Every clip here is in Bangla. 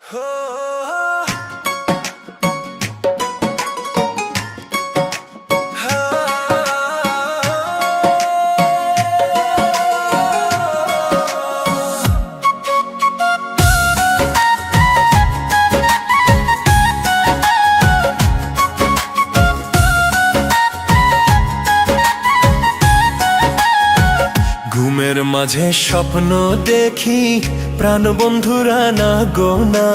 ঘুমের মাঝে স্বপ্ন দেখি প্রাণ বন্ধুরা না গোনা।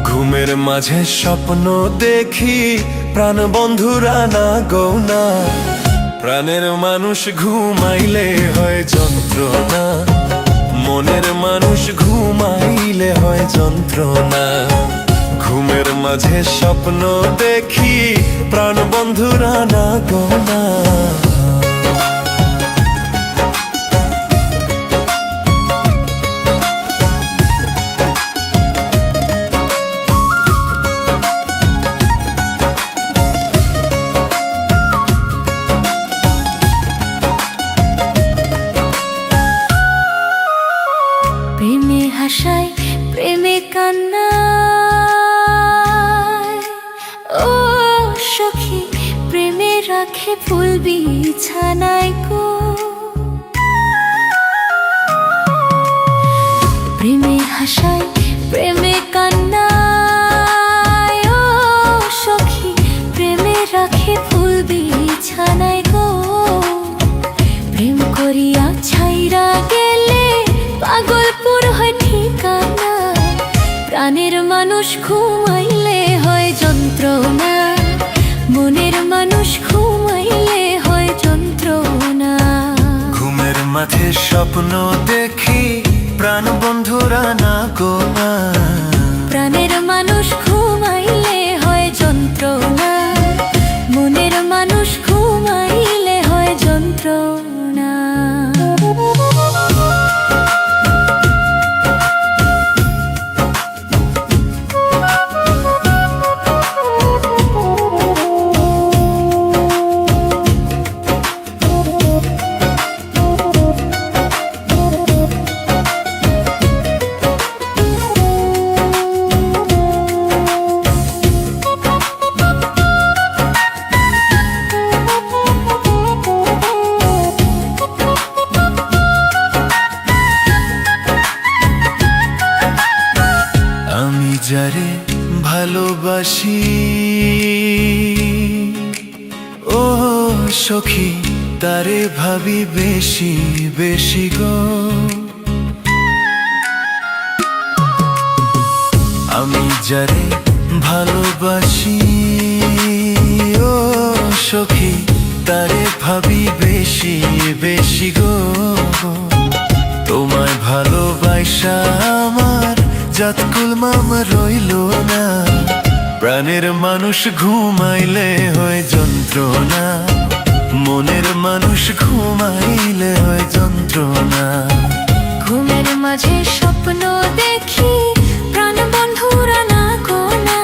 ঘুমের মাঝে স্বপ্ন দেখি প্রাণ বন্ধুরা না গোনা। প্রাণের মানুষ ঘুমাইলে হয় যন্ত্রণা, মনের মানুষ ঘুমাইলে হয় যন্ত্রণা। ঘুমের মাঝে স্বপ্ন দেখি প্রাণ বন্ধুরা না গোনা। প্রেমে হাসায় প্রেমে কান্নায়, ও সখী প্রেমে রাখে ফুল বিছানায় গো। প্রেমে হাসায় প্রেমে কান্নায়, ও সখী প্রেমে রাখে ফুল বিছানায় গো। প্রেম করিয়া ছাইরা গেলে পাগলপুর হয় ঠিকানা। প্রাণের মানুষ ঘুমাইলে হয় যন্ত্রণা, মনের মানুষ ঘুমাইলে হয় যন্ত্রণা। ঘুমের মাঝে স্বপ্ন দেখি প্রাণ বন্ধুরা না গোনা। প্রাণের মানুষ ঘুমাইলে হয় যন্ত্রণা, মনের মানুষ ঘুমাইলে হয় যন্ত্রণা। আমি যারে ভালোবাসি, ও সখী তারে ভাবি বেশি বেশি গো। আমি যারে ভালোবাসি, ও সখী তারে ভাবি বেশি বেশি গো। তোমায় ভালোবাসা আমার জাতকুল মামা রইল না। প্রাণের মানুষ ঘুমাইলে হয় যন্ত্রণা, মনের মানুষ ঘুমাইলে হয় যন্ত্রণা। ঘুমের মাঝে স্বপ্ন দেখি প্রাণ বন্ধুরা না গোনা।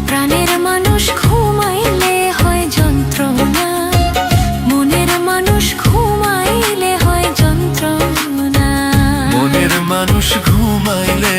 প্রাণের মানুষ ঘুমাইলে হয় যন্ত্রণা, মনের মানুষ ঘুমাইলে হয় যন্ত্রণা। মনের মানুষ ঘুমাইলে